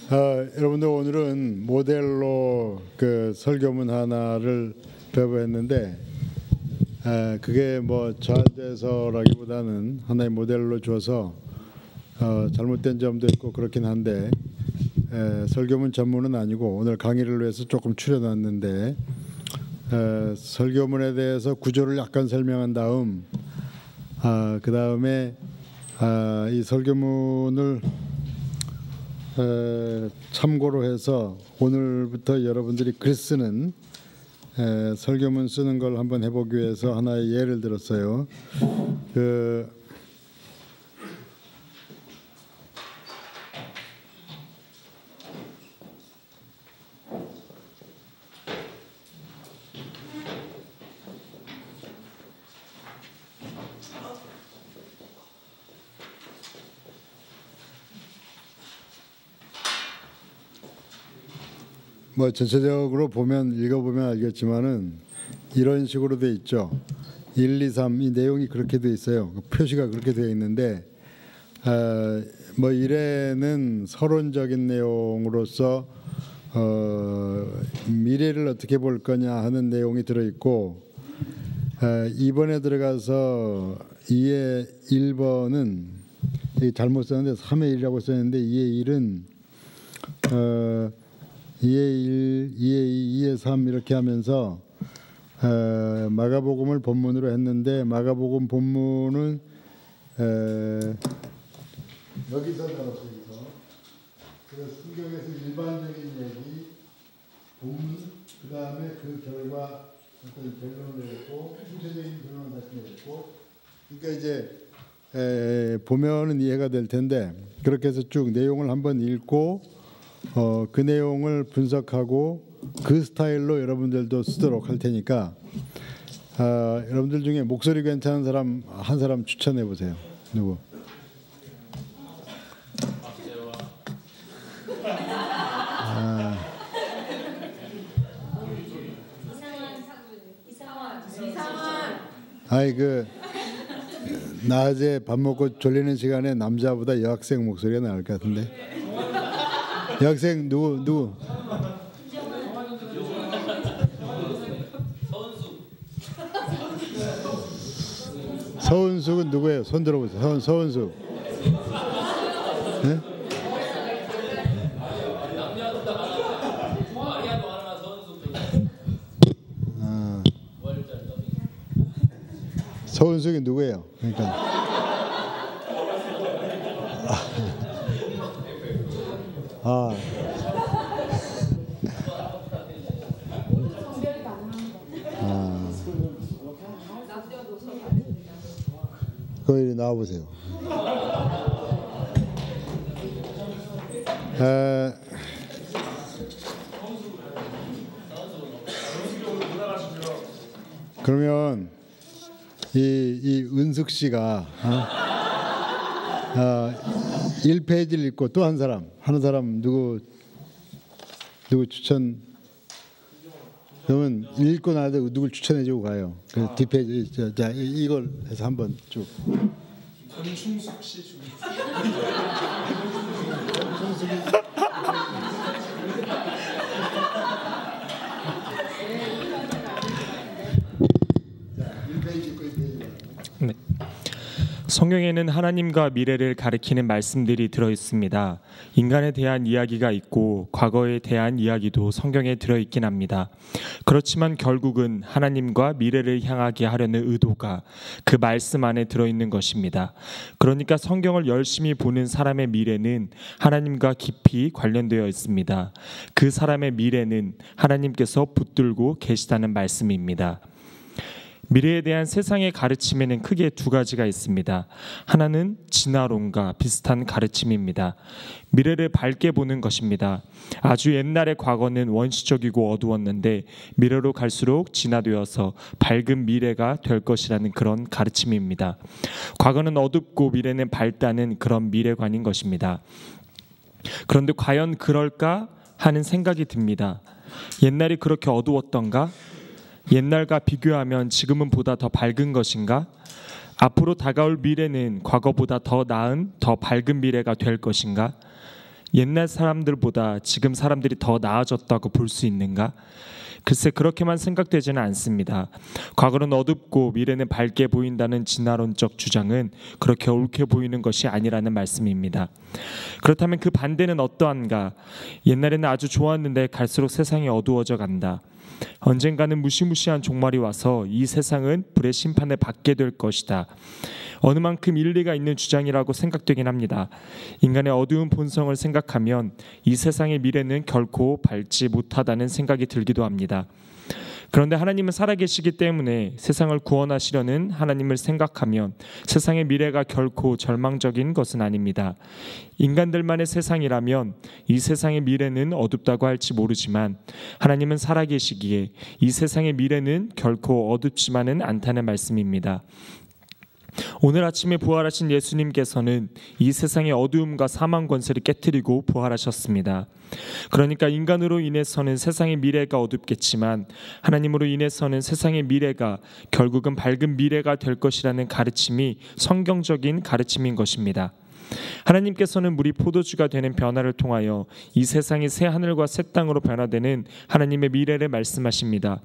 여러분들 오늘은 모델로 그 설교문 하나를 배워했는데 그게 뭐 저한테서라기보다는 하나의 모델로 줘서 잘못된 점도 있고 그렇긴 한데 설교문 전문은 아니고 오늘 강의를 위해서 조금 추려놨는데 설교문에 대해서 구조를 약간 설명한 다음 그 다음에 이 설교문을 참고로 해서 오늘부터 여러분들이 글 쓰는 설교문 쓰는 걸 한번 해보기 위해서 하나의 예를 들었어요. 뭐 전체적으로 보면 읽어보면 알겠지만은 이런 식으로 돼 있죠. 1, 2, 3 이 내용이 그렇게 돼 있어요. 표시가 그렇게 되어 있는데 뭐 1회는 서론적인 내용으로서 미래를 어떻게 볼 거냐 하는 내용이 들어 있고 2번에 들어가서 2의 1번은 잘못 썼는데 3의 1이라고 썼는데 2의 1은 2의 1, 2의 2, 2의 3 이렇게 하면서 마가복음을 본문으로 했는데 마가복음 본문은 여기서 다뤘어요. 그래서 성경에서 일반적인 얘기, 본문, 그 다음에 그 결과 어떤 결론을 내렸고 구체적인 결론을 다시 내렸고 그러니까 이제 보면은 이해가 될 텐데 그렇게 해서 쭉 내용을 한번 읽고 그 내용을 분석하고 그 스타일로 여러분들도 쓰도록 할 테니까 여러분들 중에 목소리 괜찮은 사람 한 사람 추천해 보세요. 누구? 아이 낮에 밥 먹고 졸리는 시간에 남자보다 여학생 목소리가 나을 것 같은데. 여학생 누구? 서은숙은 누구예요? 손 들어보세요. 서은숙. 네? 서은숙이 누구예요? 그러니까. 거기 나와보세요. 그러면 이 은숙 씨가 1페이지를 읽고 또 한 사람 누구 추천? 그러면 읽고 나서 누굴 추천해주고 가요. 그 뒷페이지 자 이걸 해서 한번 쭉. 권충숙 씨 중. 네. 성경에는 하나님과 미래를 가리키는 말씀들이 들어 있습니다. 인간에 대한 이야기가 있고 과거에 대한 이야기도 성경에 들어 있긴 합니다. 그렇지만 결국은 하나님과 미래를 향하게 하려는 의도가 그 말씀 안에 들어 있는 것입니다. 그러니까 성경을 열심히 보는 사람의 미래는 하나님과 깊이 관련되어 있습니다. 그 사람의 미래는 하나님께서 붙들고 계시다는 말씀입니다. 미래에 대한 세상의 가르침에는 크게 두 가지가 있습니다. 하나는 진화론과 비슷한 가르침입니다. 미래를 밝게 보는 것입니다. 아주 옛날의 과거는 원시적이고 어두웠는데 미래로 갈수록 진화되어서 밝은 미래가 될 것이라는 그런 가르침입니다. 과거는 어둡고 미래는 밝다는 그런 미래관인 것입니다. 그런데 과연 그럴까 하는 생각이 듭니다. 옛날이 그렇게 어두웠던가? 옛날과 비교하면 지금은 보다 더 밝은 것인가? 앞으로 다가올 미래는 과거보다 더 나은, 더 밝은 미래가 될 것인가? 옛날 사람들보다 지금 사람들이 더 나아졌다고 볼 수 있는가? 글쎄 그렇게만 생각되지는 않습니다. 과거는 어둡고 미래는 밝게 보인다는 진화론적 주장은 그렇게 옳게 보이는 것이 아니라는 말씀입니다. 그렇다면 그 반대는 어떠한가? 옛날에는 아주 좋았는데 갈수록 세상이 어두워져 간다. 언젠가는 무시무시한 종말이 와서 이 세상은 불의 심판을 받게 될 것이다. 어느 만큼 일리가 있는 주장이라고 생각되긴 합니다. 인간의 어두운 본성을 생각하면 이 세상의 미래는 결코 밝지 못하다는 생각이 들기도 합니다. 그런데 하나님은 살아계시기 때문에 세상을 구원하시려는 하나님을 생각하면 세상의 미래가 결코 절망적인 것은 아닙니다. 인간들만의 세상이라면 이 세상의 미래는 어둡다고 할지 모르지만 하나님은 살아계시기에 이 세상의 미래는 결코 어둡지만은 않다는 말씀입니다. 오늘 아침에 부활하신 예수님께서는 이 세상의 어두움과 사망 권세를 깨뜨리고 부활하셨습니다. 그러니까 인간으로 인해서는 세상의 미래가 어둡겠지만 하나님으로 인해서는 세상의 미래가 결국은 밝은 미래가 될 것이라는 가르침이 성경적인 가르침인 것입니다. 하나님께서는 물이 포도주가 되는 변화를 통하여 이 세상이 새 하늘과 새 땅으로 변화되는 하나님의 미래를 말씀하십니다.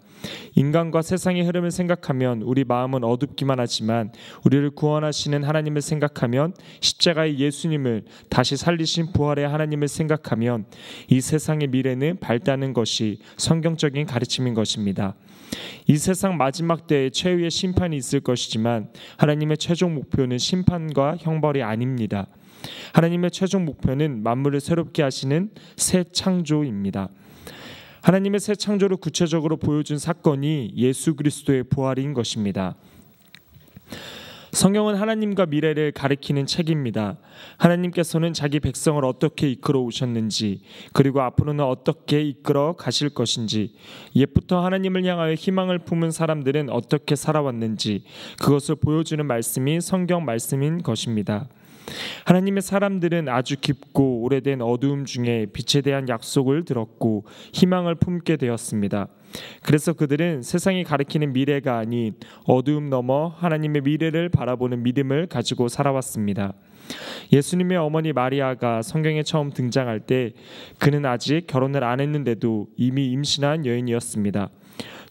인간과 세상의 흐름을 생각하면 우리 마음은 어둡기만 하지만 우리를 구원하시는 하나님을 생각하면 십자가의 예수님을 다시 살리신 부활의 하나님을 생각하면 이 세상의 미래는 밝다는 것이 성경적인 가르침인 것입니다. 이 세상 마지막 때에 최후의 심판이 있을 것이지만 하나님의 최종 목표는 심판과 형벌이 아닙니다. 하나님의 최종 목표는 만물을 새롭게 하시는 새 창조입니다. 하나님의 새 창조를 구체적으로 보여준 사건이 예수 그리스도의 부활인 것입니다. 성경은 하나님과 미래를 가리키는 책입니다. 하나님께서는 자기 백성을 어떻게 이끌어 오셨는지 그리고 앞으로는 어떻게 이끌어 가실 것인지 옛부터 하나님을 향하여 희망을 품은 사람들은 어떻게 살아왔는지 그것을 보여주는 말씀이 성경 말씀인 것입니다. 하나님의 사람들은 아주 깊고 오래된 어두움 중에 빛에 대한 약속을 들었고 희망을 품게 되었습니다. 그래서 그들은 세상이 가리키는 미래가 아닌 어두움 너머 하나님의 미래를 바라보는 믿음을 가지고 살아왔습니다. 예수님의 어머니 마리아가 성경에 처음 등장할 때 그는 아직 결혼을 안 했는데도 이미 임신한 여인이었습니다.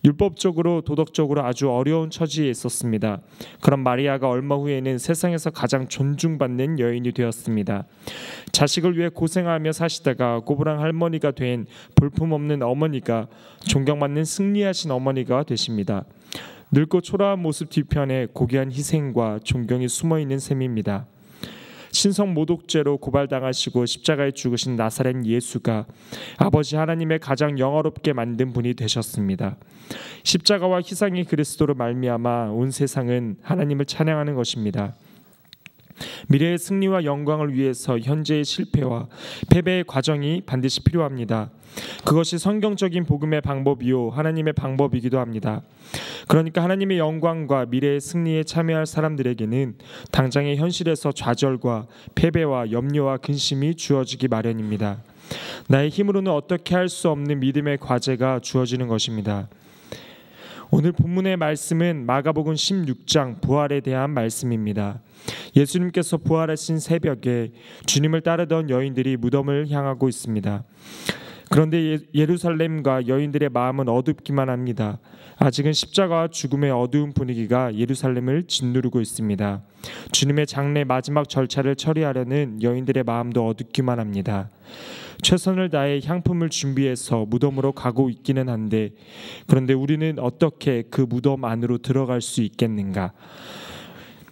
율법적으로 도덕적으로 아주 어려운 처지에 있었습니다. 그런 마리아가 얼마 후에는 세상에서 가장 존중받는 여인이 되었습니다. 자식을 위해 고생하며 사시다가 고부랑 할머니가 된 볼품없는 어머니가 존경받는 승리하신 어머니가 되십니다. 늙고 초라한 모습 뒤편에 고귀한 희생과 존경이 숨어있는 셈입니다. 신성 모독죄로 고발당하시고 십자가에 죽으신 나사렛 예수가 아버지 하나님의 가장 영화롭게 만든 분이 되셨습니다. 십자가와 희생이 그리스도로 말미암아 온 세상은 하나님을 찬양하는 것입니다. 미래의 승리와 영광을 위해서 현재의 실패와 패배의 과정이 반드시 필요합니다. 그것이 성경적인 복음의 방법이요 하나님의 방법이기도 합니다. 그러니까 하나님의 영광과 미래의 승리에 참여할 사람들에게는 당장의 현실에서 좌절과 패배와 염려와 근심이 주어지기 마련입니다. 나의 힘으로는 어떻게 할 수 없는 믿음의 과제가 주어지는 것입니다. 오늘 본문의 말씀은 마가복음 16장 부활에 대한 말씀입니다. 예수님께서 부활하신 새벽에 주님을 따르던 여인들이 무덤을 향하고 있습니다. 그런데 예루살렘과 여인들의 마음은 어둡기만 합니다. 아직은 십자가와 죽음의 어두운 분위기가 예루살렘을 짓누르고 있습니다. 주님의 장례 마지막 절차를 처리하려는 여인들의 마음도 어둡기만 합니다. 최선을 다해 향품을 준비해서 무덤으로 가고 있기는 한데 그런데 우리는 어떻게 그 무덤 안으로 들어갈 수 있겠는가?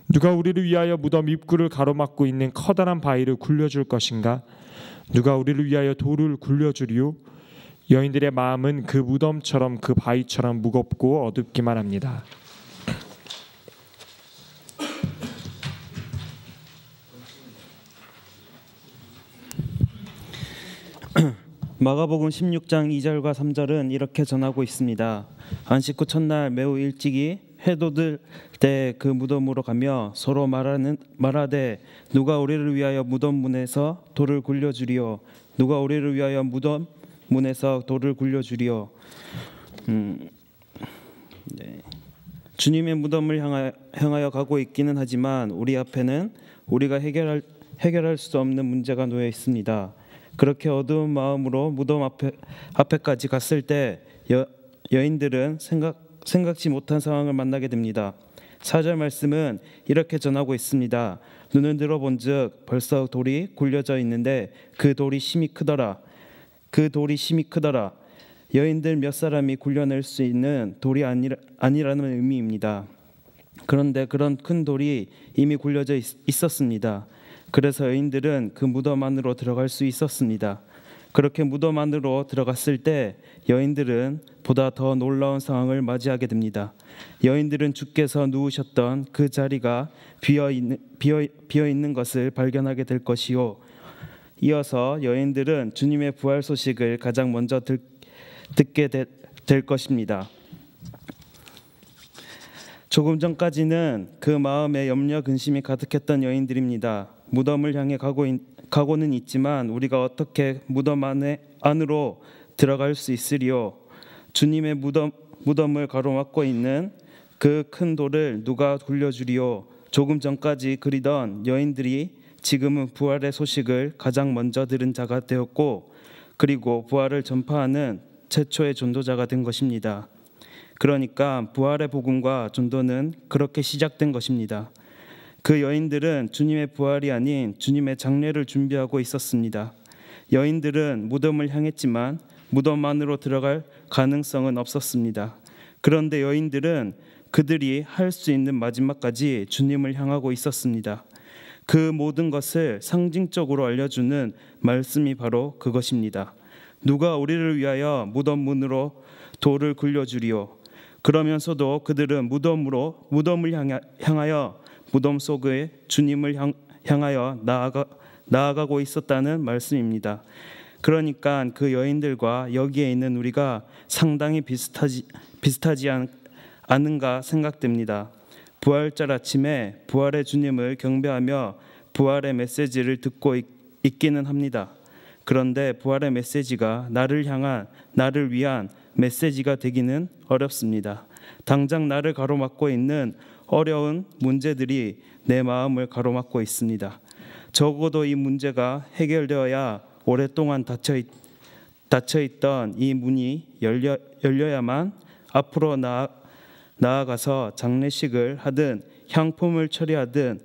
누가 우리를 위하여 무덤 입구를 가로막고 있는 커다란 바위를 굴려줄 것인가? 누가 우리를 위하여 돌을 굴려주리요? 여인들의 마음은 그 무덤처럼 그 바위처럼 무겁고 어둡기만 합니다. 마가복음 16장 2절과 3절은 이렇게 전하고 있습니다. 안식 후 첫날 매우 일찍이 해 돋을 때 그 무덤으로 가며 서로 말하되 누가 우리를 위하여 무덤 문에서 돌을 굴려주리요? 누가 우리를 위하여 무덤 문에서 돌을 굴려주리요? 네. 주님의 무덤을 향하여 가고 있기는 하지만 우리 앞에는 우리가 해결할 수 없는 문제가 놓여 있습니다. 그렇게 어두운 마음으로 무덤 앞에까지 갔을 때 여인들은 생각지 못한 상황을 만나게 됩니다. 4절 말씀은 이렇게 전하고 있습니다. 눈을 들어본즉 벌써 돌이 굴려져 있는데 그 돌이 심히 크더라. 그 돌이 심히 크더라. 여인들 몇 사람이 굴려낼 수 있는 돌이 아니라는 의미입니다. 그런데 그런 큰 돌이 이미 굴려져 있었습니다. 그래서 여인들은 그 무덤 안으로 들어갈 수 있었습니다. 그렇게 무덤 안으로 들어갔을 때 여인들은 보다 더 놀라운 상황을 맞이하게 됩니다. 여인들은 주께서 누우셨던 그 자리가 비어 있는 것을 발견하게 될 것이요. 이어서 여인들은 주님의 부활 소식을 가장 먼저 듣게 될 것입니다. 조금 전까지는 그 마음에 염려 근심이 가득했던 여인들입니다. 무덤을 향해 가고는 있지만 우리가 어떻게 무덤 안으로 들어갈 수 있으리요? 주님의 무덤을 가로막고 있는 그 큰 돌을 누가 굴려주리요? 조금 전까지 그리던 여인들이 지금은 부활의 소식을 가장 먼저 들은 자가 되었고, 그리고 부활을 전파하는 최초의 전도자가 된 것입니다. 그러니까 부활의 복음과 전도는 그렇게 시작된 것입니다. 그 여인들은 주님의 부활이 아닌 주님의 장례를 준비하고 있었습니다. 여인들은 무덤을 향했지만 무덤 안으로 들어갈 가능성은 없었습니다. 그런데 여인들은 그들이 할 수 있는 마지막까지 주님을 향하고 있었습니다. 그 모든 것을 상징적으로 알려주는 말씀이 바로 그것입니다. 누가 우리를 위하여 무덤 문으로 돌을 굴려주리요? 그러면서도 그들은 무덤을 향하여 무덤 속에 주님을 향하여 나아가고 있었다는 말씀입니다. 그러니까 그 여인들과 여기에 있는 우리가 상당히 비슷하지 않은가 생각됩니다. 부활절 아침에 부활의 주님을 경배하며 부활의 메시지를 듣고 있기는 합니다. 그런데 부활의 메시지가 나를 위한 메시지가 되기는 어렵습니다. 당장 나를 가로막고 있는 어려운 문제들이 내 마음을 가로막고 있습니다. 적어도 이 문제가 해결되어야 오랫동안 닫혀있던 이 문이 열려야만 앞으로 나아가서 장례식을 하든 향품을 처리하든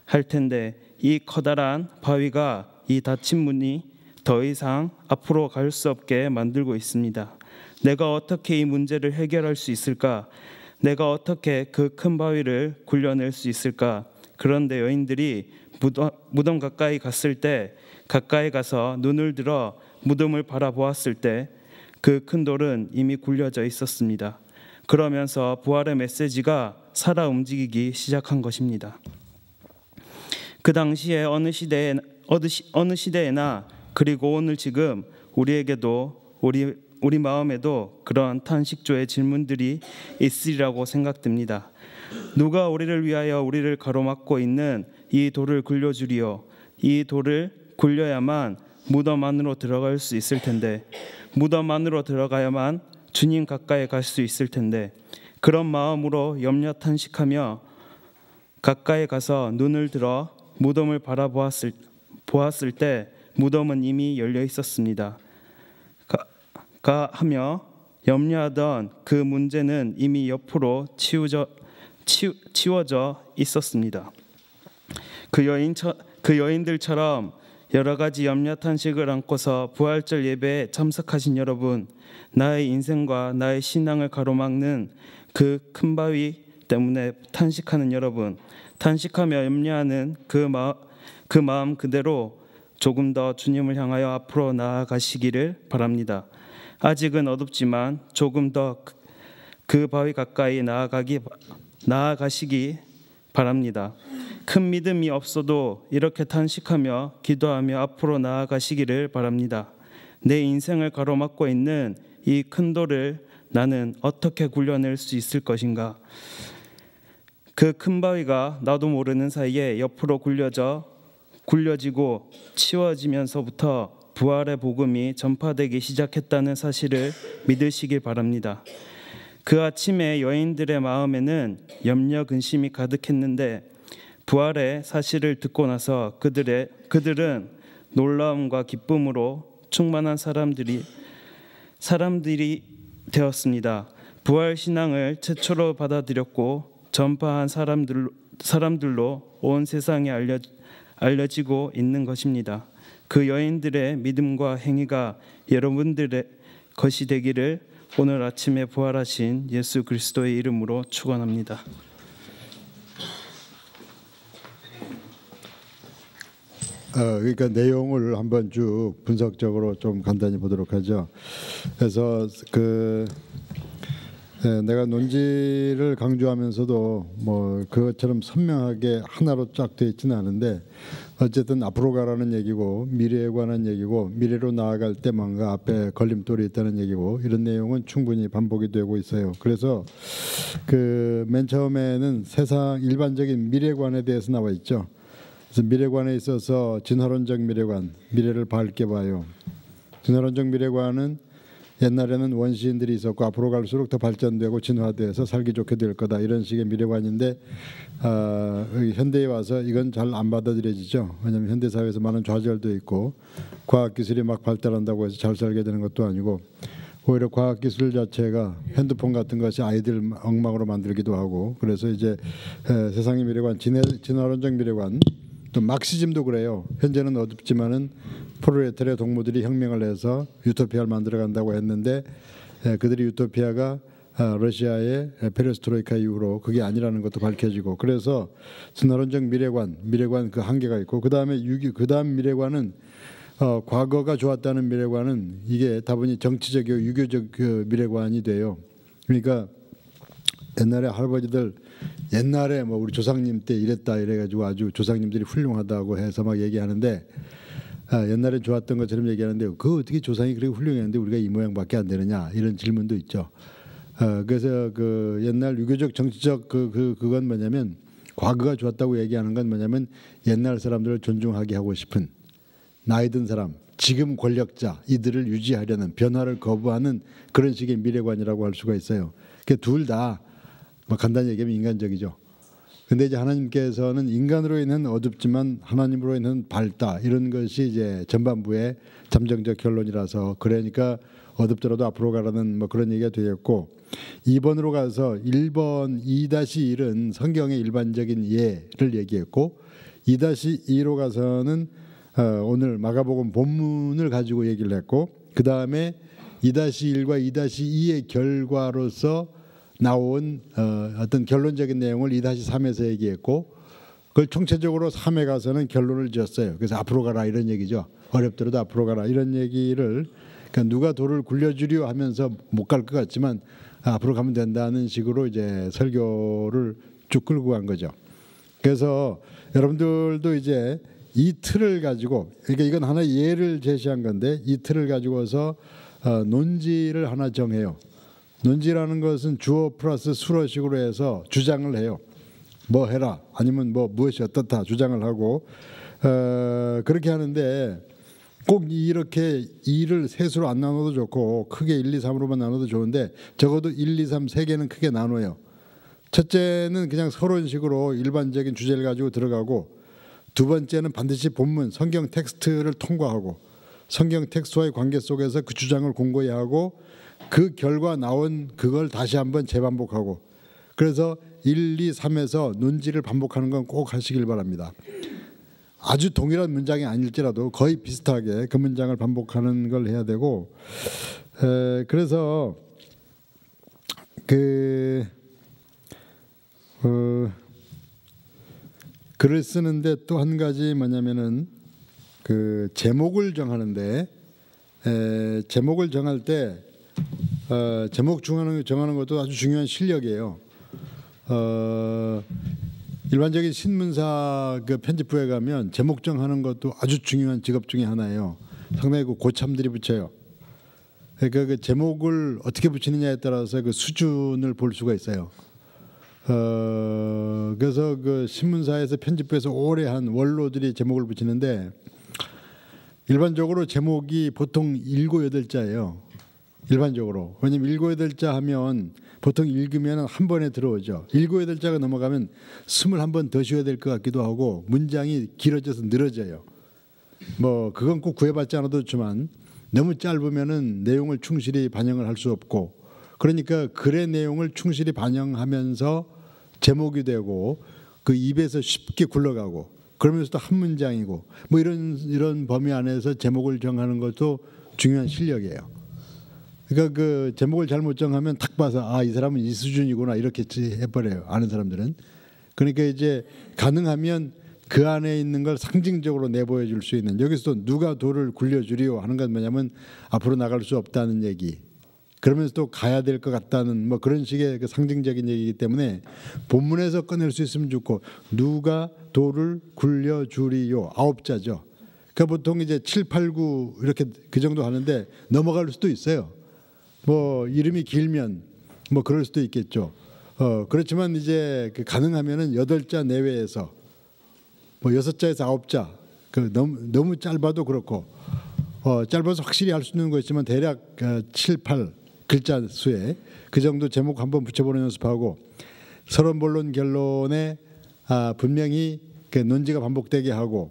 할 텐데, 이 커다란 바위가 이 닫힌 문이 더 이상 앞으로 갈 수 없게 만들고 있습니다. 내가 어떻게 이 문제를 해결할 수 있을까? 내가 어떻게 그 큰 바위를 굴려낼 수 있을까? 그런데 여인들이 무덤 가까이 갔을 때, 가까이 가서 눈을 들어 무덤을 바라보았을 때 그 큰 돌은 이미 굴려져 있었습니다. 그러면서 부활의 메시지가 살아 움직이기 시작한 것입니다. 그 당시에 어느 시대에나 그리고 오늘 지금 우리에게도 우리 마음에도 그런 탄식조의 질문들이 있으리라고 생각됩니다. 누가 우리를 위하여 우리를 가로막고 있는 이 돌을 굴려주리요? 이 돌을 굴려야만 무덤 안으로 들어갈 수 있을 텐데, 무덤 안으로 들어가야만 주님 가까이 갈 수 있을 텐데, 그런 마음으로 염려 탄식하며 가까이 가서 눈을 들어 무덤을 바라보았을 때 무덤은 이미 열려 있었습니다. 하며 염려하던 그 문제는 이미 옆으로 치워져 있었습니다. 그 여인들처럼 여러 가지 염려 탄식을 안고서 부활절 예배에 참석하신 여러분, 나의 인생과 나의 신앙을 가로막는 그 큰 바위 때문에 탄식하는 여러분, 탄식하며 염려하는 그 마음 그대로 조금 더 주님을 향하여 앞으로 나아가시기를 바랍니다. 아직은 어둡지만 조금 더 그 바위 가까이 나아가시기 바랍니다. 큰 믿음이 없어도 이렇게 탄식하며 기도하며 앞으로 나아가시기를 바랍니다. 내 인생을 가로막고 있는 이 큰 돌을 나는 어떻게 굴려낼 수 있을 것인가? 그 큰 바위가 나도 모르는 사이에 옆으로 굴려지고 치워지면서부터 부활의 복음이 전파되기 시작했다는 사실을 믿으시길 바랍니다. 그 아침에 여인들의 마음에는 염려 근심이 가득했는데 부활의 사실을 듣고 나서 그들은 놀라움과 기쁨으로 충만한 사람들이 되었습니다. 부활 신앙을 최초로 받아들였고 전파한 사람들로 온 세상에 알려지고 있는 것입니다. 그 여인들의 믿음과 행위가 여러분들의 것이 되기를 오늘 아침에 부활하신 예수 그리스도의 이름으로 축원합니다. 그러니까 내용을 한번 쭉 분석적으로 좀 간단히 보도록 하죠. 그래서 내가 논지를 강조하면서도 뭐 그것처럼 선명하게 하나로 쫙 되어 있지는 않은데 어쨌든 앞으로 가라는 얘기고 미래에 관한 얘기고 미래로 나아갈 때 뭔가 앞에 걸림돌이 있다는 얘기고 이런 내용은 충분히 반복이 되고 있어요. 그래서 맨 처음에는 세상 일반적인 미래관에 대해서 나와 있죠. 그래서 미래관에 있어서 진화론적 미래관, 미래를 밝게 봐요. 진화론적 미래관은 옛날에는 원시인들이 있었고 앞으로 갈수록 더 발전되고 진화돼서 살기 좋게 될 거다 이런 식의 미래관인데 현대에 와서 이건 잘 안 받아들여지죠. 왜냐하면 현대 사회에서 많은 좌절도 있고 과학기술이 막 발달한다고 해서 잘 살게 되는 것도 아니고 오히려 과학기술 자체가 핸드폰 같은 것이 아이들 엉망으로 만들기도 하고 그래서 이제 세상의 미래관, 진화론적 미래관 또 막시즘도 그래요. 현재는 어둡지만은 프롤레타리아 동무들이 혁명을 해서 유토피아를 만들어간다고 했는데 그들이 유토피아가 러시아의 페레스트로이카 이후로 그게 아니라는 것도 밝혀지고 그래서 진화론적 미래관 그 한계가 있고 그다음 미래관은 과거가 좋았다는 미래관은 이게 다분히 정치적이고 유교적 그 미래관이 돼요. 그러니까 옛날에 할아버지들 옛날에 뭐 우리 조상님 때 이랬다 이래가지고 아주 조상님들이 훌륭하다고 해서 막 얘기하는데 옛날에 좋았던 것처럼 얘기하는데 그 어떻게 조상이 그렇게 훌륭했는데 우리가 이 모양밖에 안 되느냐 이런 질문도 있죠. 그래서 그 옛날 유교적 정치적 그건 뭐냐면 과거가 좋았다고 얘기하는 건 뭐냐면 옛날 사람들을 존중하게 하고 싶은 나이 든 사람 지금 권력자 이들을 유지하려는 변화를 거부하는 그런 식의 미래관이라고 할 수가 있어요. 그 둘 다 뭐 간단히 얘기하면 인간적이죠. 근데 이제 하나님께서는 인간으로 인한 어둡지만 하나님으로 인한 밝다 이런 것이 이제 전반부의 잠정적 결론이라서 그러니까 어둡더라도 앞으로 가라는 뭐 그런 얘기가 되겠고 2번으로 가서 1번 2-1은 성경의 일반적인 예를 얘기했고 2-2로 가서는 오늘 마가복음 본문을 가지고 얘기를 했고 그 다음에 2-1과 2-2의 결과로서 나온 어떤 결론적인 내용을 2-3에서 얘기했고 그걸 총체적으로 3에 가서는 결론을 지었어요. 그래서 앞으로 가라 이런 얘기죠. 어렵더라도 앞으로 가라 이런 얘기를 그러니까 누가 돌을 굴려주려 하면서 못 갈 것 같지만 앞으로 가면 된다는 식으로 이제 설교를 쭉 끌고 간 거죠. 그래서 여러분들도 이제 이 틀을 가지고 그러니까 이건 하나의 예를 제시한 건데 이 틀을 가지고서 논지를 하나 정해요. 논지라는 것은 주어 플러스 수어식으로 해서 주장을 해요. 뭐 해라 아니면 뭐 무엇이 어떻다 주장을 하고 그렇게 하는데 꼭 이렇게 2를 셋으로 안 나눠도 좋고 크게 1, 2, 3으로만 나눠도 좋은데 적어도 1, 2, 3 세 개는 크게 나눠요. 첫째는 그냥 서론식으로 일반적인 주제를 가지고 들어가고 두 번째는 반드시 본문 성경 텍스트를 통과하고 성경 텍스트와의 관계 속에서 그 주장을 공고히 하고 그 결과 나온 그걸 다시 한번 재반복하고 그래서 1, 2, 3에서 논지를 반복하는 건 꼭 하시길 바랍니다. 아주 동일한 문장이 아닐지라도 거의 비슷하게 그 문장을 반복하는 걸 해야 되고 그래서 글을 쓰는데 또 한 가지 뭐냐면은 그 제목을 정하는데 제목을 정할 때 제목 정하는 것도 아주 중요한 실력이에요. 일반적인 신문사 그 편집부에 가면 제목 정하는 것도 아주 중요한 직업 중에 하나예요. 상당히 그 고참들이 붙여요. 그러니까 그 제목을 어떻게 붙이느냐에 따라서 그 수준을 볼 수가 있어요. 그래서 그 신문사에서 편집부에서 오래 한 원로들이 제목을 붙이는데 일반적으로 제목이 보통 7, 8자예요. 일반적으로. 왜냐면 7, 8자 하면 보통 읽으면 한 번에 들어오죠. 7, 8자가 넘어가면 21번 더 쉬어야 될 것 같기도 하고 문장이 길어져서 늘어져요. 뭐 그건 꼭 구애받지 않아도 좋지만 너무 짧으면은 내용을 충실히 반영을 할 수 없고, 그러니까 글의 내용을 충실히 반영하면서 제목이 되고 그 입에서 쉽게 굴러가고 그러면서도 한 문장이고 뭐 이런 범위 안에서 제목을 정하는 것도 중요한 실력이에요. 그러니까 그 제목을 잘못 정하면 딱 봐서 아, 이 사람은 이 수준이구나 이렇게 해버려요, 아는 사람들은. 그러니까 이제 가능하면 그 안에 있는 걸 상징적으로 내보여 줄 수 있는, 여기서도 누가 돌을 굴려주리요 하는 건 뭐냐면 앞으로 나갈 수 없다는 얘기, 그러면서 또 가야 될 것 같다는 뭐 그런 식의 그 상징적인 얘기이기 때문에 본문에서 꺼낼 수 있으면 좋고, 누가 돌을 굴려주리요 9자죠. 그러니까 보통 이제 7, 8, 9 이렇게 그 정도 하는데 넘어갈 수도 있어요. 뭐 이름이 길면 뭐 그럴 수도 있겠죠. 그렇지만 이제 그 가능하면은 8자 내외에서 뭐 6자에서 9자, 그 너무 짧아도 그렇고, 짧아서 확실히 할 수 있는 거 있지만 대략 7, 8 글자 수에 그 정도 제목 한번 붙여보는 연습하고, 서론 본론 결론에 분명히 그 논지가 반복되게 하고,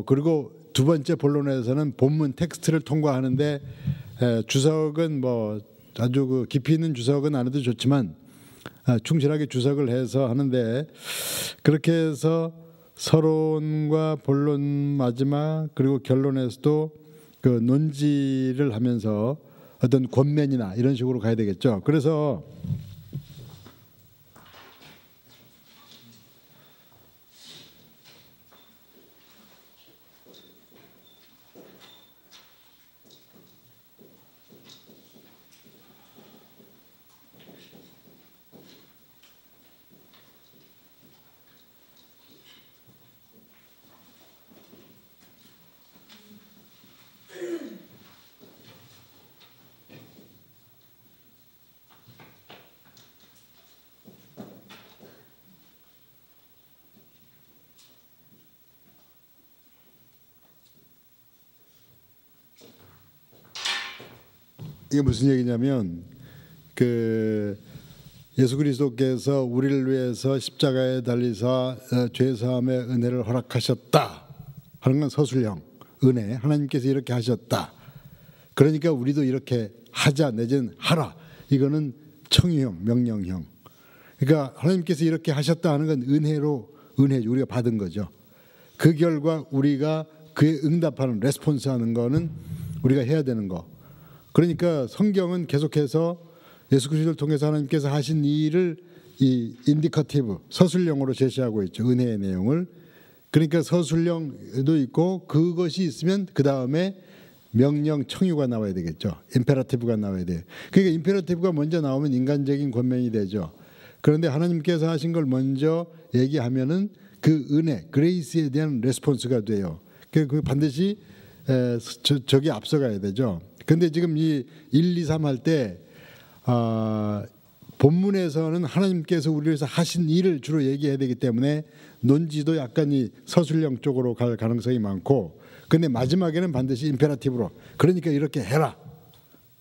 그리고 두 번째 본론에서는 본문 텍스트를 통과하는데 주석은 뭐 아주 그 깊이 있는 주석은 안 해도 좋지만 충실하게 주석을 해서 하는데, 그렇게 해서 서론과 본론 마지막 그리고 결론에서도 그 논지를 하면서 어떤 권면이나 이런 식으로 가야 되겠죠. 그래서 이게 무슨 얘기냐면, 그 예수 그리스도께서 우리를 위해서 십자가에 달리사 죄사함의 은혜를 허락하셨다 하는 건 서술형 은혜, 하나님께서 이렇게 하셨다. 그러니까 우리도 이렇게 하자 내지는 하라, 이거는 청유형, 명령형. 그러니까 하나님께서 이렇게 하셨다 하는 건 은혜로, 은혜 우리가 받은 거죠. 그 결과 우리가 그에 응답하는 레스폰스 하는 거는 우리가 해야 되는 거. 그러니까 성경은 계속해서 예수 그리스도를 통해서 하나님께서 하신 일을 이 인디커티브 서술형으로 제시하고 있죠, 은혜의 내용을. 그러니까 서술형도 있고 그것이 있으면 그 다음에 명령 청유가 나와야 되겠죠. 임페라티브가 나와야 돼요. 그러니까 임페라티브가 먼저 나오면 인간적인 권면이 되죠. 그런데 하나님께서 하신 걸 먼저 얘기하면은 그 은혜, 그레이스에 대한 레스폰스가 돼요. 그 반드시 저기 앞서가야 되죠. 근데 지금 이 1, 2, 3 할 때 본문에서는 하나님께서 우리를 위해서 하신 일을 주로 얘기해야 되기 때문에 논지도 약간 이 서술형 쪽으로 갈 가능성이 많고, 근데 마지막에는 반드시 임페라티브로, 그러니까 이렇게 해라,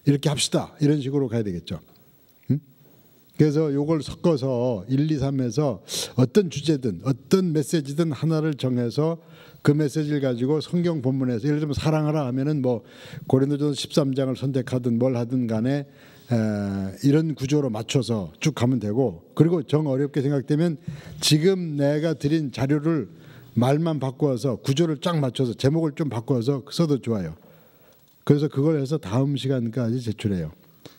이렇게 합시다, 이런 식으로 가야 되겠죠. 그래서 요걸 섞어서 1, 2, 3에서 어떤 주제든 어떤 메시지든 하나를 정해서 그 메시지를 가지고 성경 본문에서, 예를 들면 사랑하라 하면은 뭐 고린도전서 13장을 선택하든 뭘 하든 간에 이런 구조로 맞춰서 쭉 가면 되고, 그리고 정 어렵게 생각되면 지금 내가 드린 자료를 말만 바꾸어서 구조를 쫙 맞춰서 제목을 좀 바꾸어서 써도 좋아요. 그래서 그걸 해서 다음 시간까지 제출해요.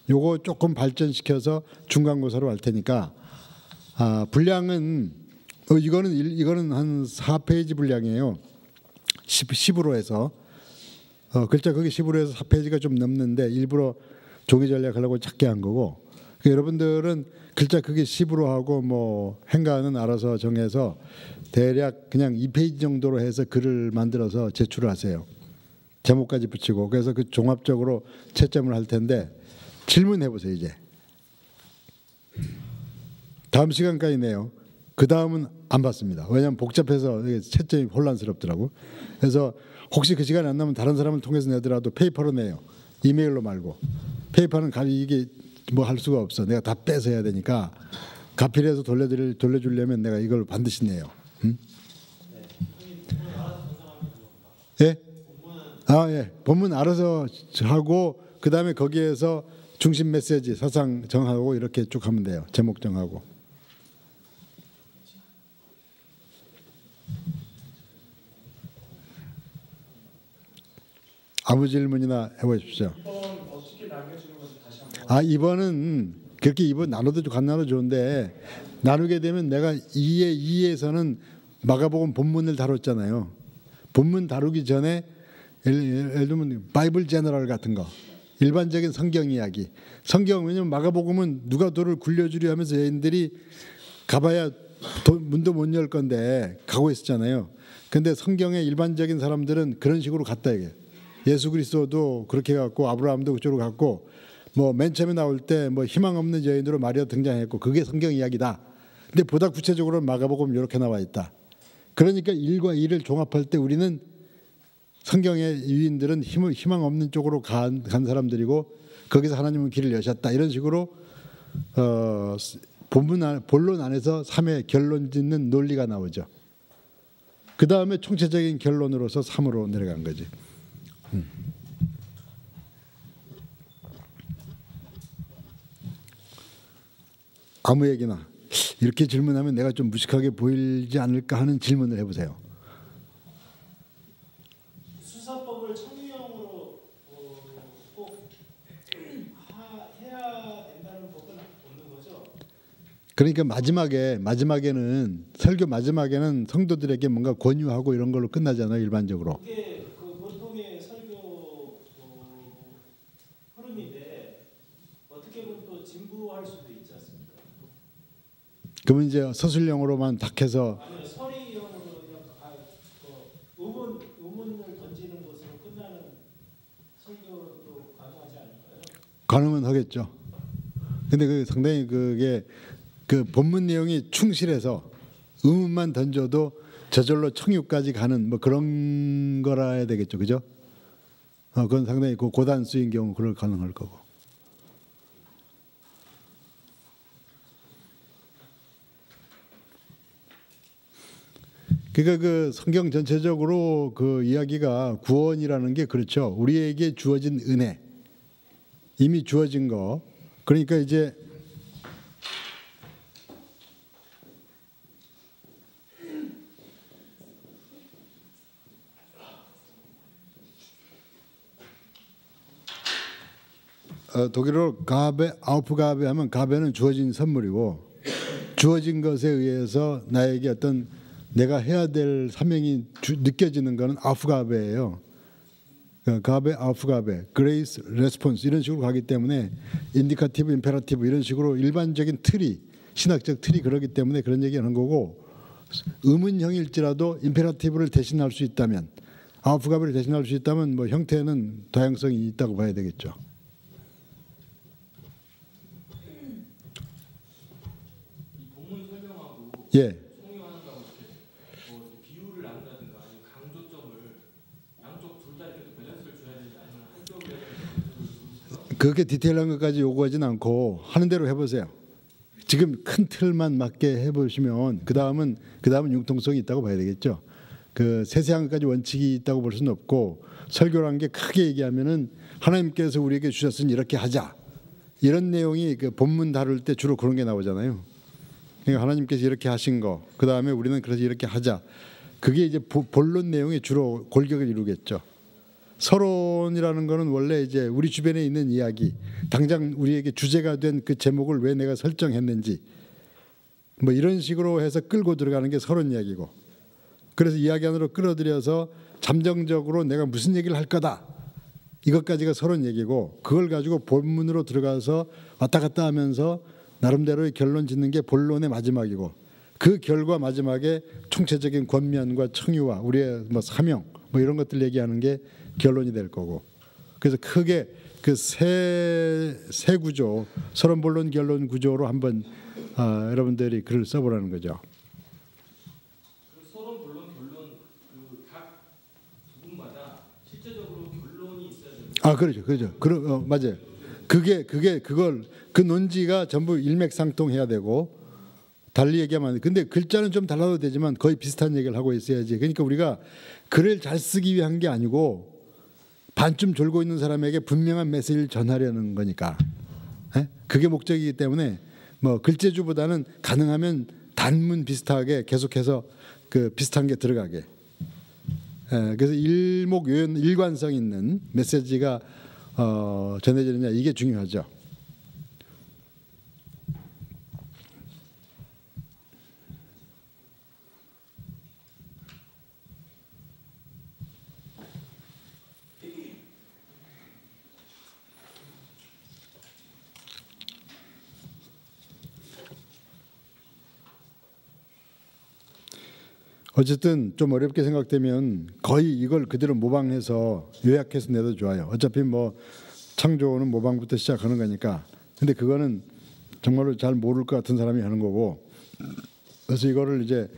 요거 조금 발전시켜서 중간고사로 할 테니까, 분량은 이거는 한 4페이지 분량이에요. 10으로 해서 글자 크기 10으로 해서 4페이지가 좀 넘는데 일부러 종이 전략하려고 작게 한 거고, 그러니까 여러분들은 글자 크기 10으로 하고 뭐 행간은 알아서 정해서 대략 그냥 2페이지 정도로 해서 글을 만들어서 제출을 하세요. 제목까지 붙이고. 그래서 그 종합적으로 채점을 할 텐데 질문해 보세요. 이제 다음 시간까지네요. 그 다음은 안 받습니다. 왜냐하면 복잡해서 채점이 혼란스럽더라고. 그래서 혹시 그 시간이 안 나면 다른 사람을 통해서 내더라도 페이퍼로 내요. 이메일로 말고. 페이퍼는 이게 뭐 할 수가 없어. 내가 다 빼서 해야 되니까 가필해서 돌려주려면 내가 이걸 반드시 내요. 응? 예? 예. 본문 알아서 하고 그 다음에 거기에서 중심 메시지 사상 정하고 이렇게 쭉 하면 돼요. 제목 정하고. 아무 질문이나 해보십시오. 이번 어떻게 남겨주는 건지 다시 한번. 이번은 그렇게 이번 나눠도 간 나눠 좋은데 나누게 되면 내가 2에서는 마가복음 본문을 다뤘잖아요. 본문 다루기 전에 예를 들면 바이블 제너럴 같은 거, 일반적인 성경 이야기. 성경 왜냐면 마가복음은 누가 돌을 굴려주려 하면서 여인들이 가봐야 문도 못 열 건데 가고 있었잖아요. 근데 성경의 일반적인 사람들은 그런 식으로 갔다 이게. 예수 그리스도도 그렇게 갔고 아브라함도 그쪽으로 갔고 뭐 맨 처음에 나올 때 뭐 희망 없는 여인으로 마리아 등장했고 그게 성경 이야기다. 근데 보다 구체적으로는 마가복음 이렇게 나와 있다. 그러니까 1과 2를 종합할 때 우리는 성경의 유인들은 희망 없는 쪽으로 간 사람들이고 거기서 하나님은 길을 여셨다. 이런 식으로 본론 안에서 3의 결론 짓는 논리가 나오죠. 그 다음에 총체적인 결론으로서 3으로 내려간 거지. 아무 얘기나 이렇게 질문하면 내가 좀 무식하게 보이지 않을까 하는 질문을 해보세요. 수사법을 청유형으로 꼭 해야 된다는 법은 없는 거죠? 그러니까 마지막에는 설교 마지막에는 성도들에게 뭔가 권유하고 이런 걸로 끝나잖아요. 일반적으로. 그게 그 보통의 설교 흐름인데 어떻게 보면 또 진부할 수도 있지 않습니까? 그러면 이제 서술형으로만 딱 해서 아니면 서리형으로 그냥 의문을 던지는 것으로 끝나는 설교도 가능하지 않을까요? 가능은 하겠죠. 근데 그 상당히 그게 그 본문 내용이 충실해서 의문만 던져도 저절로 청유까지 가는 뭐 그런 거라 해야 되겠죠. 그죠? 그건 상당히 그 고단수인 경우 그럴 가능할 거고. 그러니까 그 성경 전체적으로 그 이야기가 구원이라는 게 그렇죠. 우리에게 주어진 은혜, 이미 주어진 거. 그러니까 이제 독일어로 가베 아우프가베 하면 가베는 주어진 선물이고 주어진 것에 의해서 나에게 어떤 내가 해야 될 사명이 느껴지는 것은 아프가베예요. 가베, 아프가베, 그레이스, 레스폰스 이런 식으로 가기 때문에 인디카티브, 임페라티브 이런 식으로 일반적인 틀이 신학적 틀이 그러기 때문에 그런 얘기하는 거고 의문형일지라도 임페라티브를 대신할 수 있다면 아프가베를 대신할 수 있다면 뭐 형태는 다양성이 있다고 봐야 되겠죠. 이 본문 설명하고 예. 그렇게 디테일한 것까지 요구하지는 않고 하는 대로 해보세요. 지금 큰 틀만 맞게 해보시면 그 다음은 융통성이 있다고 봐야 되겠죠. 그 세세한 것까지 원칙이 있다고 볼 수는 없고 설교라는 게 크게 얘기하면은 하나님께서 우리에게 주셨으니 이렇게 하자 이런 내용이 그 본문 다룰 때 주로 그런 게 나오잖아요. 그러니까 하나님께서 이렇게 하신 거, 그 다음에 우리는 그래서 이렇게 하자. 그게 이제 본론 내용이 주로 골격을 이루겠죠. 서론이라는 거는 원래 이제 우리 주변에 있는 이야기, 당장 우리에게 주제가 된 그 제목을 왜 내가 설정했는지 뭐 이런 식으로 해서 끌고 들어가는 게 서론 이야기고, 그래서 이야기 안으로 끌어들여서 잠정적으로 내가 무슨 얘기를 할 거다 이것까지가 서론 얘기고, 그걸 가지고 본문으로 들어가서 왔다 갔다 하면서 나름대로의 결론 짓는 게 본론의 마지막이고, 그 결과 마지막에 총체적인 권면과 청유와 우리의 뭐 사명 뭐 이런 것들 얘기하는 게 결론이 될 거고, 그래서 크게 그 세 구조, 서론 본론 결론 구조로 한번 여러분들이 글을 써보라는 거죠. 그 서론 본론 결론 그 각 부분마다 실제적으로 결론이 있어야 되는. 그렇죠. 맞아요. 그걸 그 논지가 전부 일맥상통해야 되고 달리 얘기하면 안 돼. 근데 글자는 좀 달라도 되지만 거의 비슷한 얘기를 하고 있어야지. 그러니까 우리가 글을 잘 쓰기 위한 게 아니고 반쯤 졸고 있는 사람에게 분명한 메시지를 전하려는 거니까. 예? 그게 목적이기 때문에 뭐 글재주보다는 가능하면 단문 비슷하게 계속해서 그 비슷한 게 들어가게. 예, 그래서 일목요연 일관성 있는 메시지가 전해지느냐 이게 중요하죠. 어쨌든 좀 어렵게 생각되면 거의 이걸 그대로 모방해서 요약해서 내도 좋아요. 어차피 뭐 창조는 모방부터 시작하는 거니까. 근데 그거는 정말로 잘 모를 것 같은 사람이 하는 거고. 그래서 이거를 이제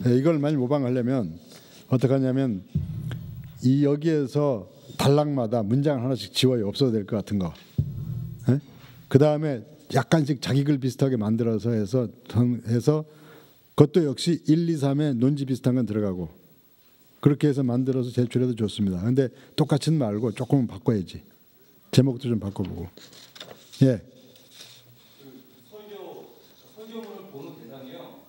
이걸 많이 모방하려면 어떻게 하냐면 이 여기에서 단락마다 문장 하나씩 지워요. 없어도 될 것 같은 거. 그 다음에 약간씩 자기 글 비슷하게 만들어서 해서 그것도 역시 1, 2, 3에 논지 비슷한 건 들어가고 그렇게 해서 만들어서 제출해도 좋습니다. 근데 똑같이는 말고 조금은 바꿔야지. 제목도 좀 바꿔보고. 예. 설교문을 보는 대상이요.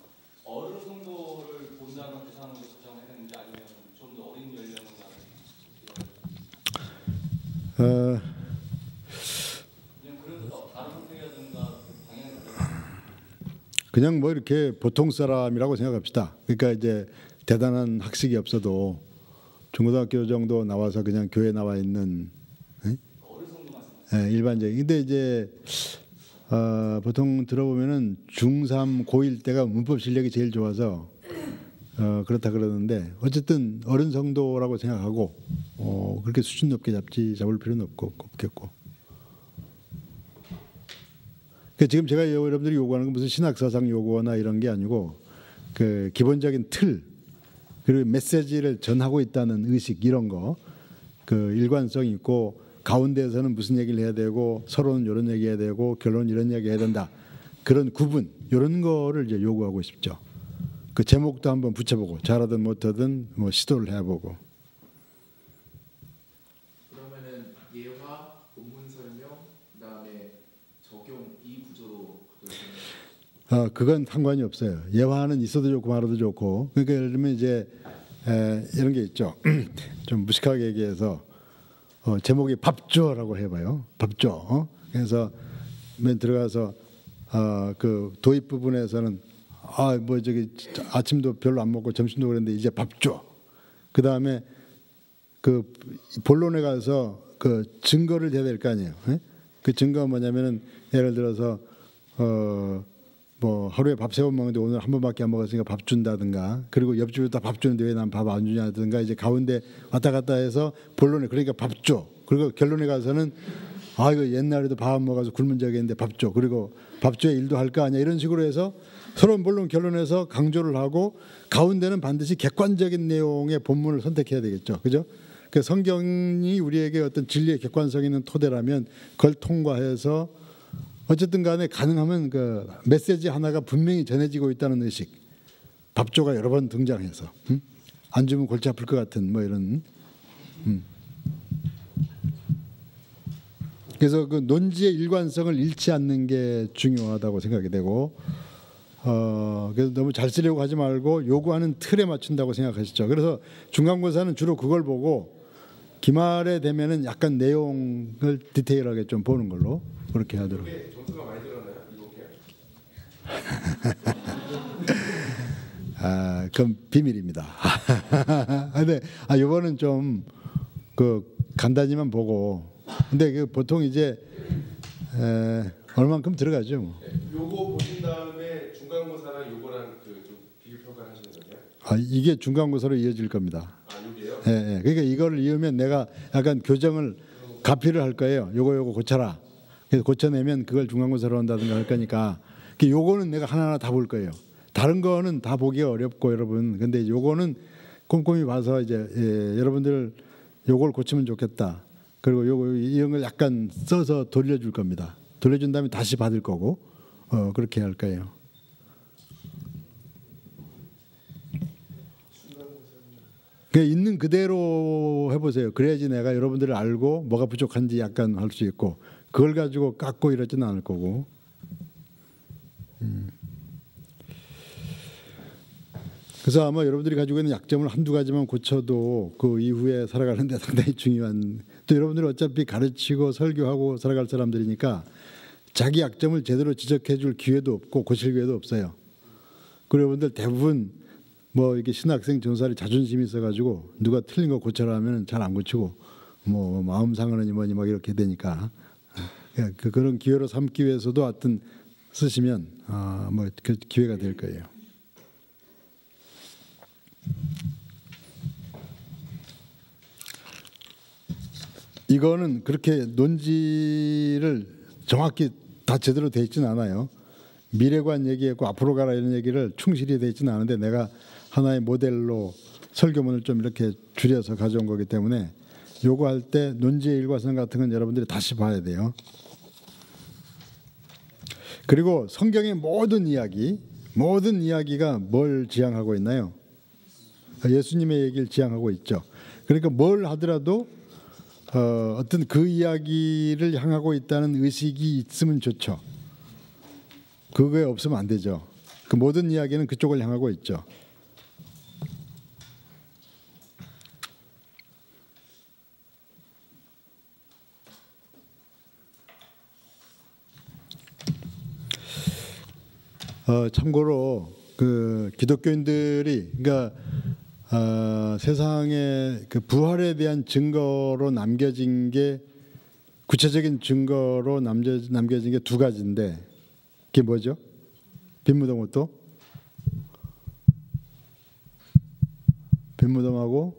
어른 성도를 본다는 대상으로 지정해야 되는지 아니면 좀 더 어린 연령을 그냥 그래서 다른 선택이라든가 방향을 그냥 뭐 이렇게 보통 사람이라고 생각합시다. 그러니까 이제 대단한 학식이 없어도 중고등학교 정도 나와서 그냥 교회 나와 있는 일반적인. 근데 이제 보통 들어보면은 중3, 고1 때가 문법 실력이 제일 좋아서 그렇다 그러는데 어쨌든 어른 성도라고 생각하고 그렇게 수준 높게 잡을 필요는 없겠고. 그러니까 지금 제가 여러분들이 요구하는 건 무슨 신학사상 요구나 이런 게 아니고 그 기본적인 틀 그리고 메시지를 전하고 있다는 의식 이런 거 그 일관성 있고 가운데에서는 무슨 얘기를 해야 되고 서로는 이런 얘기해야 되고 결론은 이런 얘기 해야 된다 그런 구분 이런 거를 이제 요구하고 싶죠. 그 제목도 한번 붙여보고 잘하든 못하든 뭐 시도를 해보고. 그러면은 예화, 본문 설명, 그다음에 적용 이 구조로 가도 그건 상관이 없어요. 예화는 있어도 좋고 말아도 좋고. 그러니까 예를 들면 이제 이런 게 있죠. 좀 무식하게 얘기해서 제목이 밥줘라고 해봐요. 밥줘. 그래서 맨 들어가서 그 도입 부분에서는 뭐 저기 아침도 별로 안 먹고 점심도 그랬는데 이제 밥줘. 그 다음에 그 본론에 가서 그 증거를 대야 될 거 아니에요. 그 증거가 뭐냐면은 예를 들어서 뭐 하루에 밥 3번 먹는데 오늘 한 번밖에 안 먹었으니까 밥 준다든가 그리고 옆집에 다 밥 주는데 왜 난 밥 안 주냐든가 이제 가운데 왔다 갔다 해서 본론에 그러니까 밥 줘. 그리고 결론에 가서는 이거 옛날에도 밥 안 먹어서 굶은 적이 있는데 밥 줘. 그리고 밥 줘야 일도 할 거 아니야. 이런 식으로 해서 서로 본론 결론에서 강조를 하고 가운데는 반드시 객관적인 내용의 본문을 선택해야 되겠죠. 그죠? 그 성경이 우리에게 어떤 진리의 객관성 있는 토대라면 그걸 통과해서 어쨌든 간에 가능하면 그 메시지 하나가 분명히 전해지고 있다는 의식. 밥조가 여러 번 등장해서 안 주면 골치 아플 것 같은 뭐 이런. 그래서 그 논지의 일관성을 잃지 않는 게 중요하다고 생각이 되고 그래서 너무 잘 쓰려고 하지 말고 요구하는 틀에 맞춘다고 생각하시죠. 그래서 중간고사는 주로 그걸 보고 기말에 되면은 약간 내용을 디테일하게 좀 보는 걸로 그렇게 하도록. 점수가 많이 들었나요? 이곡에? 그건 비밀입니다. 근데 이거는 좀 그 간단히만 보고. 근데 그 보통 이제 얼만큼 들어가죠. 뭐. 요거 보신 다음에 중간고사랑 요거랑 그 좀 비교 평가를 하시는 거예요? 이게 중간고사로 이어질 겁니다. 요게요? 예. 그러니까 이거를 이으면 내가 약간 교정을 가피를 할 거예요. 요거 고쳐라. 그래서 고쳐내면 그걸 중간고사로 한다든가 할 거니까 요거는 내가 하나하나 다 볼 거예요. 다른 거는 다 보기가 어렵고 여러분. 근데 요거는 꼼꼼히 봐서 이제 여러분들 요걸 고치면 좋겠다. 그리고 요거 이런 걸 약간 써서 돌려줄 겁니다. 돌려준 다음에 다시 받을 거고 그렇게 할 거예요. 그냥 있는 그대로 해보세요. 그래야지 내가 여러분들을 알고 뭐가 부족한지 약간 할 수 있고 그걸 가지고 깎고 이러지는 않을 거고. 그래서 아마 여러분들이 가지고 있는 약점을 한두 가지만 고쳐도 그 이후에 살아가는 데 상당히 중요한, 또 여러분들이 어차피 가르치고 설교하고 살아갈 사람들이니까 자기 약점을 제대로 지적해 줄 기회도 없고 고칠 기회도 없어요. 그리고 여러분들 대부분 뭐 이렇게 신학생 전사리 자존심이 있어가지고 누가 틀린 거 고쳐라 하면 잘 안 고치고 뭐 마음 상하느니 뭐니 막 이렇게 되니까 그런 기회로 삼기 위해서도 하여튼 쓰시면 뭐 그 기회가 될 거예요. 이거는 그렇게 논지를 정확히 다 제대로 돼 있지는 않아요. 미래관 얘기했고 앞으로 가라 이런 얘기를 충실히 돼 있지는 않은데 내가 하나의 모델로 설교문을 좀 이렇게 줄여서 가져온 거기 때문에 요거 할 때 논지의 일과성 같은 건 여러분들이 다시 봐야 돼요. 그리고 성경의 모든 이야기가 뭘 지향하고 있나요? 예수님의 얘기를 지향하고 있죠. 그러니까 뭘 하더라도 어떤 그 이야기를 향하고 있다는 의식이 있으면 좋죠. 그거에 없으면 안 되죠. 그 모든 이야기는 그쪽을 향하고 있죠. 참고로 그 기독교인들이 그러니까 세상에 그 부활에 대한 증거로 남겨진 게 구체적인 증거로 남겨진 게 두 가지인데 그게 뭐죠? 빈무덤하고 빈무덤하고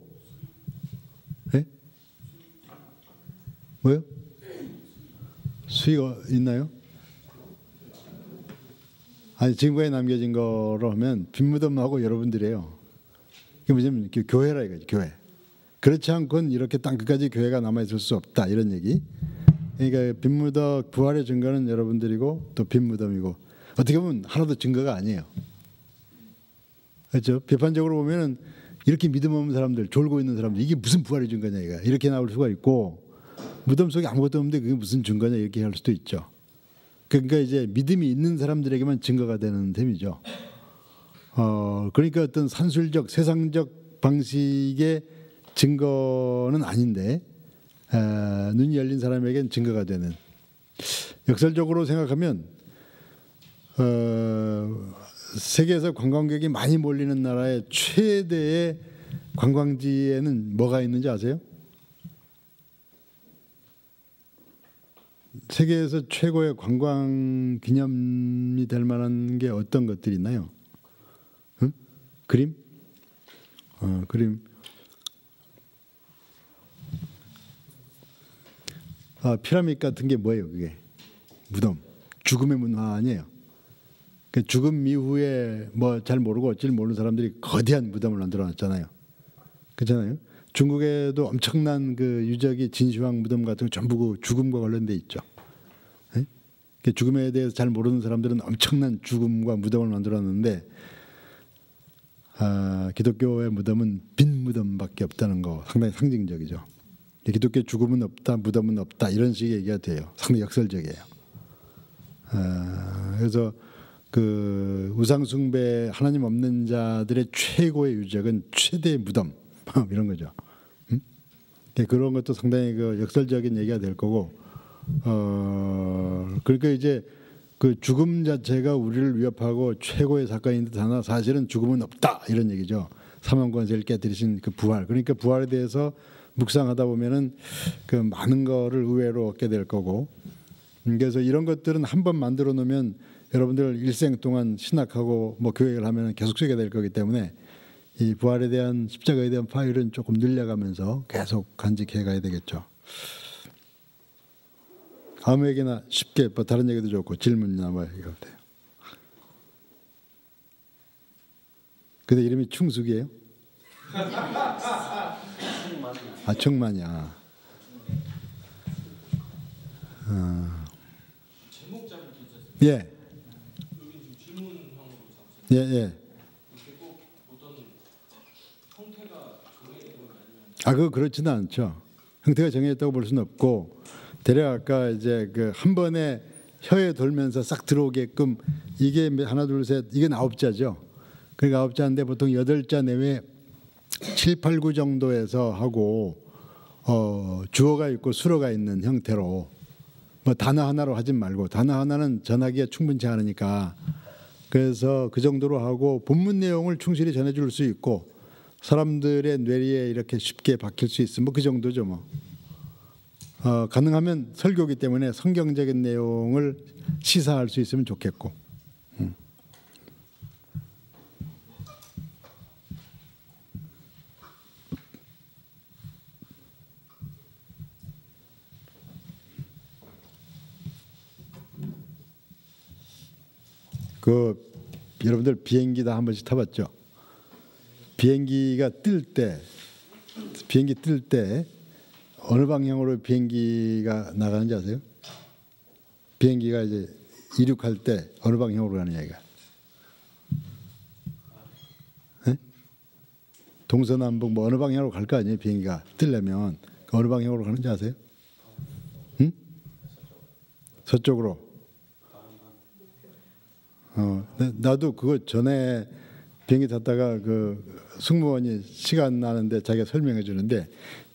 예? 뭐요? 수위가 있나요? 아니 증거에 남겨진 거로 하면 빈무덤하고 여러분들이에요. 이게 뭐냐면 교회라 이거지, 교회. 그렇지 않고는 이렇게 땅 끝까지 교회가 남아 있을 수 없다 이런 얘기. 그러니까 빈무덤 부활의 증거는 여러분들이고 또 빈무덤이고 어떻게 보면 하나도 증거가 아니에요. 그렇죠? 비판적으로 보면은 이렇게 믿음 없는 사람들, 졸고 있는 사람들 이게 무슨 부활의 증거냐 이거 이렇게 나올 수가 있고 무덤 속에 아무것도 없는데 그게 무슨 증거냐 이렇게 할 수도 있죠. 그러니까 이제 믿음이 있는 사람들에게만 증거가 되는 셈이죠. 그러니까 어떤 산술적 세상적 방식의 증거는 아닌데 눈이 열린 사람에게는 증거가 되는. 역설적으로 생각하면 세계에서 관광객이 많이 몰리는 나라의 최대의 관광지에는 뭐가 있는지 아세요? 세계에서 최고의 관광 기념이 될 만한 게 어떤 것들이 있나요? 응? 그림? 그림. 피라미드 같은 게 뭐예요? 그게 무덤. 죽음의 문화 아니에요? 그 죽음 이후에 뭐 잘 모르고 어찌를 모르는 사람들이 거대한 무덤을 만들어놨잖아요. 그렇잖아요. 중국에도 엄청난 그 유적이 진시황 무덤 같은 거 전부 그 죽음과 관련돼 있죠. 네? 죽음에 대해서 잘 모르는 사람들은 엄청난 죽음과 무덤을 만들어놨는데 기독교의 무덤은 빈 무덤밖에 없다는 거 상당히 상징적이죠. 기독교 죽음은 없다, 무덤은 없다 이런 식의 얘기가 돼요. 상당히 역설적이에요. 그래서 그 우상숭배 하나님 없는 자들의 최고의 유적은 최대의 무덤 이런 거죠. 그런 것도 상당히 그 역설적인 얘기가 될 거고, 그러니까 이제 그 죽음 자체가 우리를 위협하고 최고의 사건인 듯하나 사실은 죽음은 없다 이런 얘기죠. 사망 권세를 깨뜨리신 그 부활. 그러니까 부활에 대해서 묵상하다 보면은 그 많은 거를 의외로 얻게 될 거고, 그래서 이런 것들은 한번 만들어 놓으면 여러분들 일생 동안 신학하고 뭐 교육을 하면 계속 쓰게 될 거기 때문에 이 부활에 대한 십자가에 대한 파일은 조금 늘려가면서 계속 간직해 가야 되겠죠. 아무에게나 쉽게 뭐 다른 얘기도 좋고 질문이나 뭐 이거 돼요. 근데 이름이 충숙이에요? 충만이야. 제목자는 괜찮습니다. 예. 여기 지금 질문형으로 잡으셨는데 예. 이게 꼭 어떤 형태가 정해져 그거 그렇지는 않죠. 형태가 정해졌다고 볼 수는 없고 대략 아까 이제 그 한 번에 혀에 돌면서 싹 들어오게끔 이게 하나 둘 셋 이게 9자죠. 그러니까 9자인데 보통 8자 내외 7, 8, 9 정도에서 하고 주어가 있고 수어가 있는 형태로 뭐 단어 하나로 하진 말고 단어 하나는 전하기가 충분치 않으니까 그래서 그 정도로 하고 본문 내용을 충실히 전해줄 수 있고 사람들의 뇌리에 이렇게 쉽게 박힐 수 있으면 그 정도죠 뭐. 가능하면 설교기 때문에 성경적인 내용을 시사할 수 있으면 좋겠고. 여러분들 비행기 다 한 번씩 타봤죠? 비행기가 뜰 때 어느 방향으로 비행기가 나가는지 아세요? 비행기가 이제 이륙할 때 어느 방향으로 가는 얘기가? 네? 동서남북 뭐 어느 방향으로 갈 거 아니에요? 비행기가 뜨려면 어느 방향으로 가는지 아세요? 응? 서쪽으로. 나도 그거 전에 비행기 탔다가 그 승무원이 시간 나는데 자기가 설명해 주는데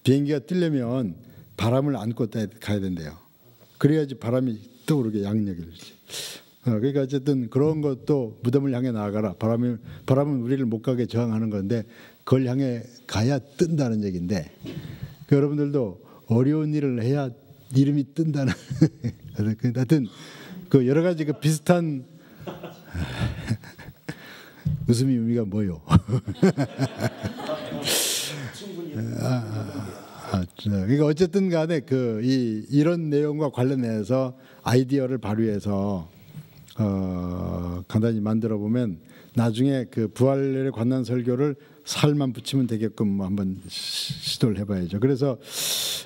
비행기가 뜨려면 바람을 안고 가야 된대요. 그래야지 바람이 떠오르게 양력을. 그러니까 어쨌든 그런 것도 무덤을 향해 나아가라. 바람은 우리를 못 가게 저항하는 건데 그걸 향해 가야 뜬다는 얘기인데 여러분들도 어려운 일을 해야 이름이 뜬다는. 하여튼 그 여러 가지 그 비슷한 웃음의 의미가 뭐요? 그러니까 어쨌든 간에 이런 내용과 관련해서 아이디어를 발휘해서 간단히 만들어 보면 나중에 그 부활에 관한 설교를 살만 붙이면 되게끔 한번 시도를 해봐야죠. 그래서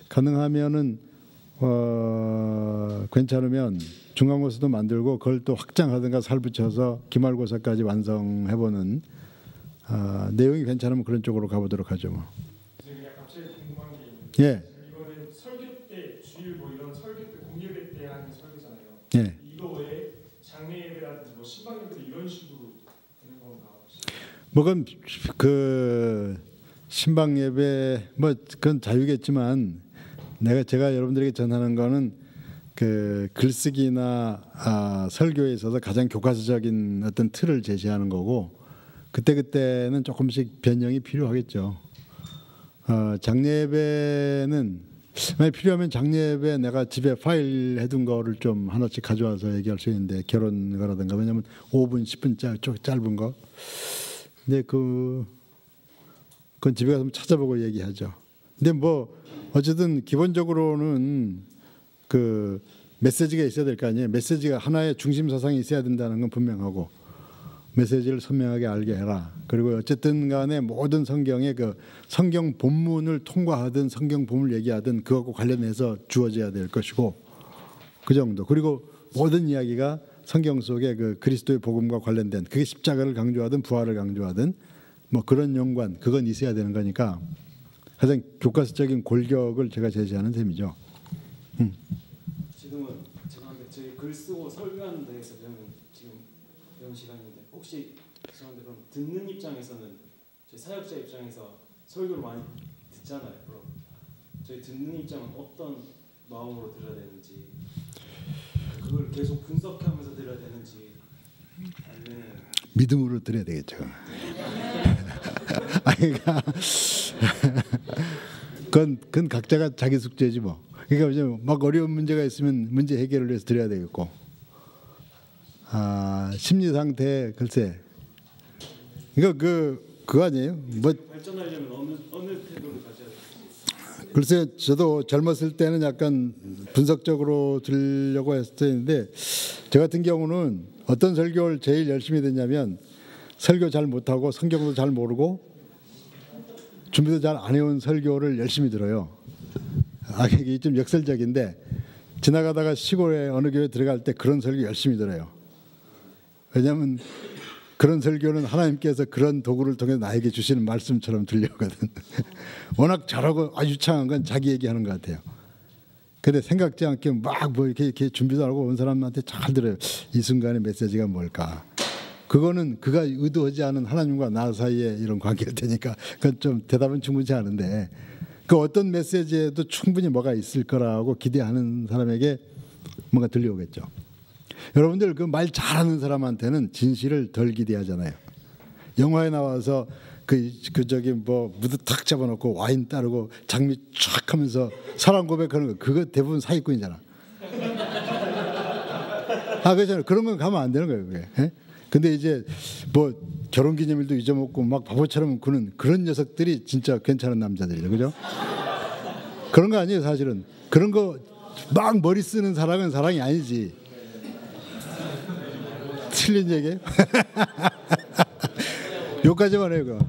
가능하면은 괜찮으면 중간고사도 만들고 그걸 또 확장하든가 살 붙여서 기말고사까지 완성해보는 내용이 괜찮으면 그런 쪽으로 가보도록 하죠. 뭐. 제가 갑자기 궁금한 게 있는데 예. 이거는 설교 때 주일 뭐 이런 설교 때 공예배 때 하는 설교잖아요. 예. 이거 외에 장례 예배라든지 뭐 신방 예배 이런 식으로 되는 건가? 뭐 그건 그 신방 예배 뭐 그건 자유겠지만 제가 여러분들에게 전하는 거는 그 글쓰기나 설교에 있어서 가장 교과서적인 어떤 틀을 제시하는 거고 그때는 조금씩 변형이 필요하겠죠. 장례예배는 만약 필요하면 장례예배 내가 집에 파일 해둔 거를 좀 하나씩 가져와서 얘기할 수 있는데 결혼 거라든가 왜냐하면 5분 10분 짧은 거 근데 그건 집에 가서 찾아보고 얘기하죠. 근데 뭐 어쨌든 기본적으로는 그 메시지가 있어야 될 거 아니에요. 메시지가 하나의 중심 사상이 있어야 된다는 건 분명하고 메시지를 선명하게 알게 해라. 그리고 어쨌든 간에 모든 성경의 그 성경 본문을 통과하든 성경 본문을 얘기하든 그것과 관련해서 주어져야 될 것이고 그 정도. 그리고 모든 이야기가 성경 속에 그 그리스도의 복음과 관련된 그게 십자가를 강조하든 부활을 강조하든 뭐 그런 연관 그건 있어야 되는 거니까 가장 교과서적인 골격을 제가 제시하는 셈이죠. 지금은 죄송한데 저희 글 쓰고 설교하는 데에서 지금 배운 시간인데 혹시 죄송한데 그럼 듣는 입장에서는 저희 사역자 입장에서 설교를 많이 듣잖아요. 그럼 저희 듣는 입장은 어떤 마음으로 들어야 되는지 그걸 계속 분석하면서 들어야 되는지 아니면 믿음으로 들어야 되겠죠. 그러니까 그건 각자가 자기 숙제지 뭐. 그러니까 이제 막 어려운 문제가 있으면 문제 해결을 위해서 드려야 되겠고, 심리 상태 글쎄, 그러니까 그거 아니에요? 뭐 발전하려면 어느 태도를 가져야 될지. 글쎄 저도 젊었을 때는 약간 분석적으로 들으려고 했었는데 저 같은 경우는 어떤 설교를 제일 열심히 듣냐면 설교 잘 못하고 성경도 잘 모르고 준비도 잘 안 해온 설교를 열심히 들어요. 이게 좀 역설적인데 지나가다가 시골에 어느 교회 들어갈 때 그런 설교 열심히 들어요. 왜냐하면 그런 설교는 하나님께서 그런 도구를 통해 나에게 주시는 말씀처럼 들려거든. 워낙 잘하고 아주 유창한 건 자기 얘기하는 것 같아요. 근데 생각지 않게 막 뭐 이렇게 준비도 하고 온 사람한테 잘 들어요. 이 순간의 메시지가 뭘까? 그거는 그가 의도하지 않은 하나님과 나 사이에 이런 관계일 테니까 그건 좀 대답은 충분치 않은데 그 어떤 메시지에도 충분히 뭐가 있을 거라고 기대하는 사람에게 뭔가 들려오겠죠. 여러분들 그 말 잘하는 사람한테는 진실을 덜 기대하잖아요. 영화에 나와서 저기 뭐 무드 탁 잡아놓고 와인 따르고 장미 쫙 하면서 사랑 고백하는 거 그거 대부분 사기꾼이잖아. 그렇잖아요. 그런 건 가면 안 되는 거예요. 그게. 예? 근데 이제 뭐 결혼기념일도 잊어먹고 막 바보처럼 구는 그런 녀석들이 진짜 괜찮은 남자들이죠, 그죠? 그런 거 아니에요, 사실은. 그런 거 막 머리 쓰는 사랑은 사랑이 아니지. 틀린 얘기예요? 여기까지만 해요, 그거.